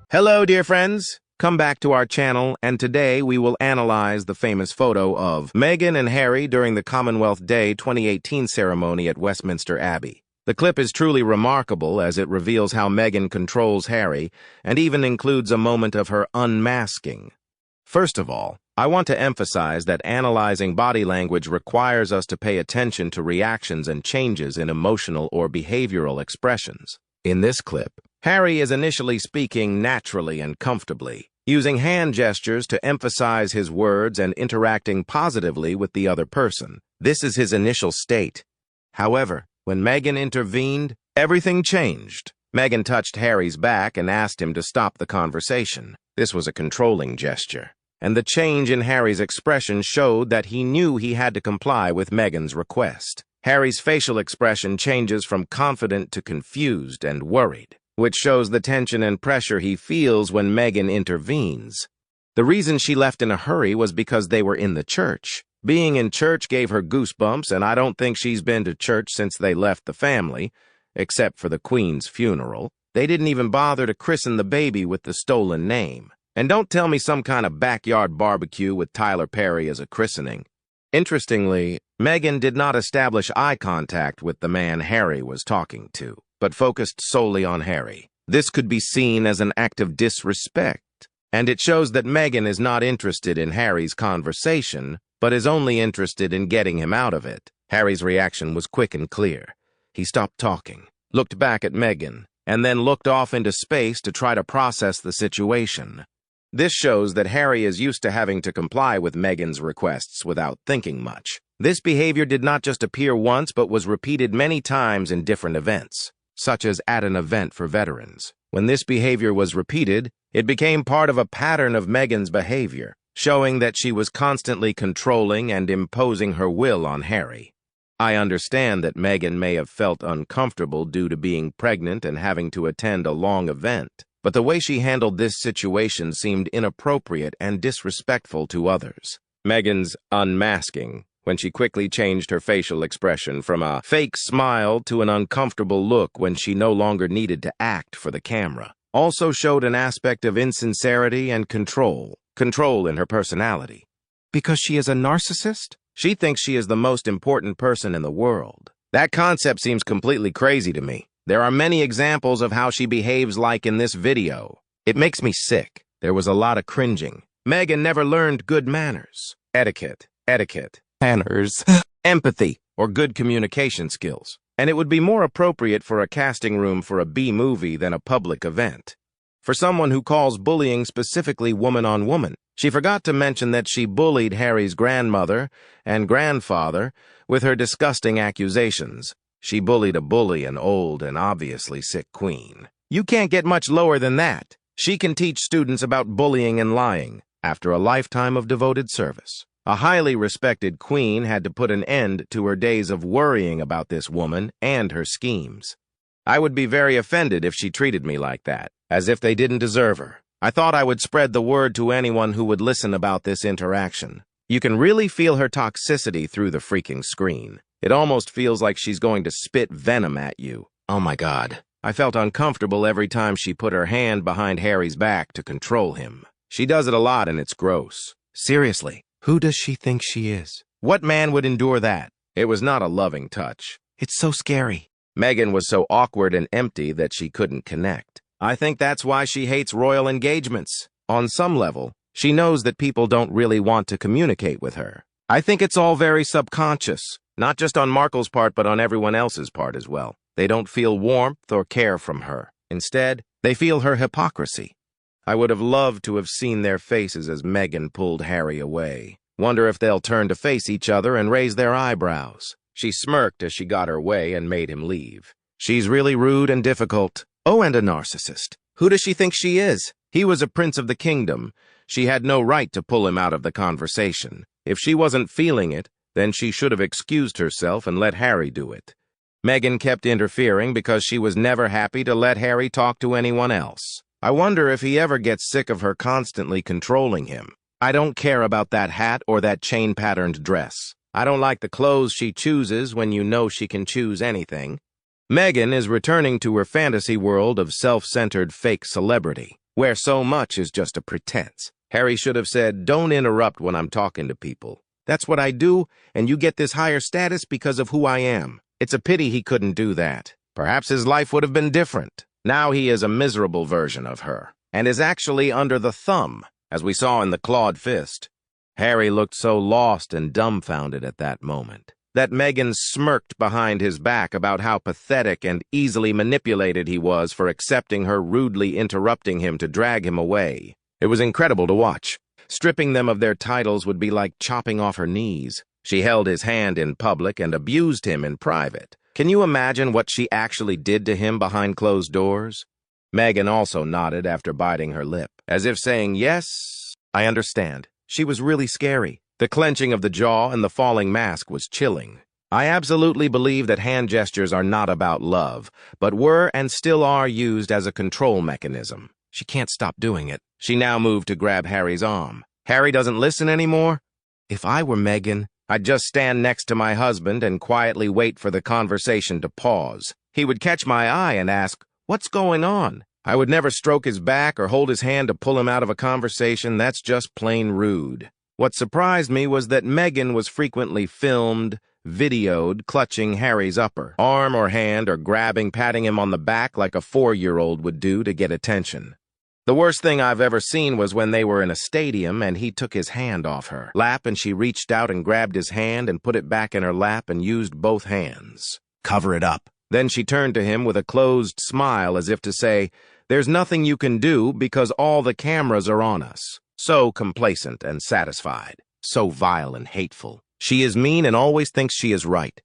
Hello, dear friends. Come back to our channel, and today we will analyze the famous photo of Meghan and Harry during the Commonwealth Day 2018 ceremony at Westminster Abbey. The clip is truly remarkable as it reveals how Meghan controls Harry and even includes a moment of her unmasking. First of all, I want to emphasize that analyzing body language requires us to pay attention to reactions and changes in emotional or behavioral expressions. In this clip, Harry is initially speaking naturally and comfortably, using hand gestures to emphasize his words and interacting positively with the other person. This is his initial state. However, when Meghan intervened, everything changed. Meghan touched Harry's back and asked him to stop the conversation. This was a controlling gesture, and the change in Harry's expression showed that he knew he had to comply with Meghan's request. Harry's facial expression changes from confident to confused and worried, which shows the tension and pressure he feels when Meghan intervenes. The reason she left in a hurry was because they were in the church. Being in church gave her goosebumps, and I don't think she's been to church since they left the family, except for the Queen's funeral. They didn't even bother to christen the baby with the stolen name. And don't tell me some kind of backyard barbecue with Tyler Perry as a christening. Interestingly, Meghan did not establish eye contact with the man Harry was talking to, but focused solely on Harry. This could be seen as an act of disrespect, and it shows that Meghan is not interested in Harry's conversation, but is only interested in getting him out of it. Harry's reaction was quick and clear. He stopped talking, looked back at Meghan, and then looked off into space to try to process the situation. This shows that Harry is used to having to comply with Meghan's requests without thinking much. This behavior did not just appear once but was repeated many times in different events, such as at an event for veterans. When this behavior was repeated, it became part of a pattern of Meghan's behavior, showing that she was constantly controlling and imposing her will on Harry. I understand that Meghan may have felt uncomfortable due to being pregnant and having to attend a long event, but the way she handled this situation seemed inappropriate and disrespectful to others. Meghan's unmasking, when she quickly changed her facial expression from a fake smile to an uncomfortable look when she no longer needed to act for the camera, also showed an aspect of insincerity and control in her personality. Because she is a narcissist? She thinks she is the most important person in the world. That concept seems completely crazy to me. There are many examples of how she behaves like in this video. It makes me sick. There was a lot of cringing. Meghan never learned good manners, etiquette, manners, empathy, or good communication skills. And it would be more appropriate for a casting room for a B-movie than a public event. For someone who calls bullying specifically woman-on-woman, she forgot to mention that she bullied Harry's grandmother and grandfather with her disgusting accusations. She bullied a bully, an old and obviously sick queen. You can't get much lower than that. She can teach students about bullying and lying after a lifetime of devoted service. A highly respected queen had to put an end to her days of worrying about this woman and her schemes. I would be very offended if she treated me like that, as if they didn't deserve her. I thought I would spread the word to anyone who would listen about this interaction. You can really feel her toxicity through the freaking screen. It almost feels like she's going to spit venom at you. Oh my God. I felt uncomfortable every time she put her hand behind Harry's back to control him. She does it a lot and it's gross. Seriously, who does she think she is? What man would endure that? It was not a loving touch. It's so scary. Meghan was so awkward and empty that she couldn't connect. I think that's why she hates royal engagements. On some level, she knows that people don't really want to communicate with her. I think it's all very subconscious. Not just on Markle's part, but on everyone else's part as well. They don't feel warmth or care from her. Instead, they feel her hypocrisy. I would have loved to have seen their faces as Meghan pulled Harry away. Wonder if they'll turn to face each other and raise their eyebrows. She smirked as she got her way and made him leave. She's really rude and difficult. Oh, and a narcissist. Who does she think she is? He was a prince of the kingdom. She had no right to pull him out of the conversation. If she wasn't feeling it, then she should have excused herself and let Harry do it. Meghan kept interfering because she was never happy to let Harry talk to anyone else. I wonder if he ever gets sick of her constantly controlling him. I don't care about that hat or that chain-patterned dress. I don't like the clothes she chooses when you know she can choose anything. Meghan is returning to her fantasy world of self-centered fake celebrity. where so much is just a pretense. Harry should have said, "Don't interrupt when I'm talking to people. That's what I do, and you get this higher status because of who I am." It's a pity he couldn't do that. Perhaps his life would have been different. Now he is a miserable version of her, and is actually under the thumb, as we saw in the clawed fist. Harry looked so lost and dumbfounded at that moment that Meghan smirked behind his back about how pathetic and easily manipulated he was for accepting her rudely interrupting him to drag him away. It was incredible to watch. Stripping them of their titles would be like chopping off her knees. She held his hand in public and abused him in private. Can you imagine what she actually did to him behind closed doors? Meghan also nodded after biting her lip, as if saying, "Yes, I understand." She was really scary. The clenching of the jaw and the falling mask was chilling. I absolutely believe that hand gestures are not about love, but were and still are used as a control mechanism. She can't stop doing it. She now moved to grab Harry's arm. Harry doesn't listen anymore? If I were Meghan, I'd just stand next to my husband and quietly wait for the conversation to pause. He would catch my eye and ask, "What's going on?" I would never stroke his back or hold his hand to pull him out of a conversation. That's just plain rude. What surprised me was that Meghan was frequently filmed, videoed, clutching Harry's upper arm or hand or patting him on the back like a 4-year-old would do to get attention. The worst thing I've ever seen was when they were in a stadium and he took his hand off her lap and she reached out and grabbed his hand and put it back in her lap and used both hands. "Cover it up." Then she turned to him with a closed smile as if to say, "There's nothing you can do because all the cameras are on us." So complacent and satisfied. So vile and hateful. She is mean and always thinks she is right.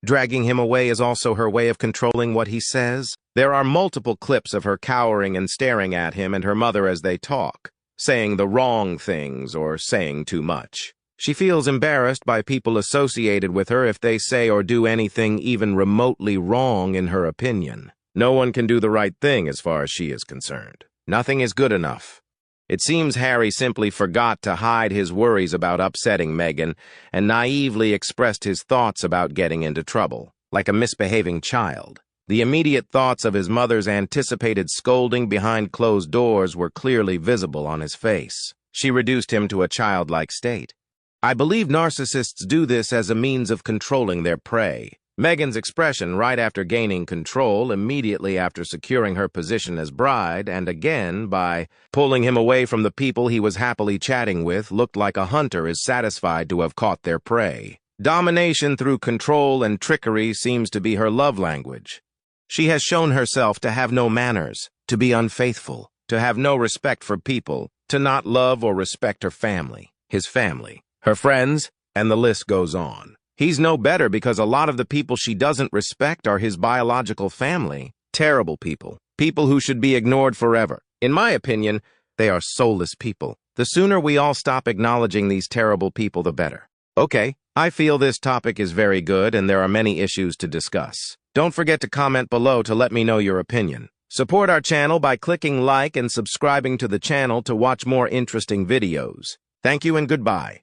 Dragging him away is also her way of controlling what he says. There are multiple clips of her cowering and staring at him and her mother as they talk, saying the wrong things or saying too much. She feels embarrassed by people associated with her if they say or do anything even remotely wrong in her opinion. No one can do the right thing as far as she is concerned. Nothing is good enough. It seems Harry simply forgot to hide his worries about upsetting Meghan and naively expressed his thoughts about getting into trouble, like a misbehaving child. The immediate thoughts of his mother's anticipated scolding behind closed doors were clearly visible on his face. She reduced him to a childlike state. I believe narcissists do this as a means of controlling their prey. Meghan's expression right after gaining control, immediately after securing her position as bride, and again by pulling him away from the people he was happily chatting with, looked like a hunter is satisfied to have caught their prey. Domination through control and trickery seems to be her love language. She has shown herself to have no manners, to be unfaithful, to have no respect for people, to not love or respect her family, his family, her friends, and the list goes on. He's no better because a lot of the people she doesn't respect are his biological family. Terrible people. People who should be ignored forever. In my opinion, they are soulless people. The sooner we all stop acknowledging these terrible people, the better. Okay, I feel this topic is very good and there are many issues to discuss. Don't forget to comment below to let me know your opinion. Support our channel by clicking like and subscribing to the channel to watch more interesting videos. Thank you and goodbye.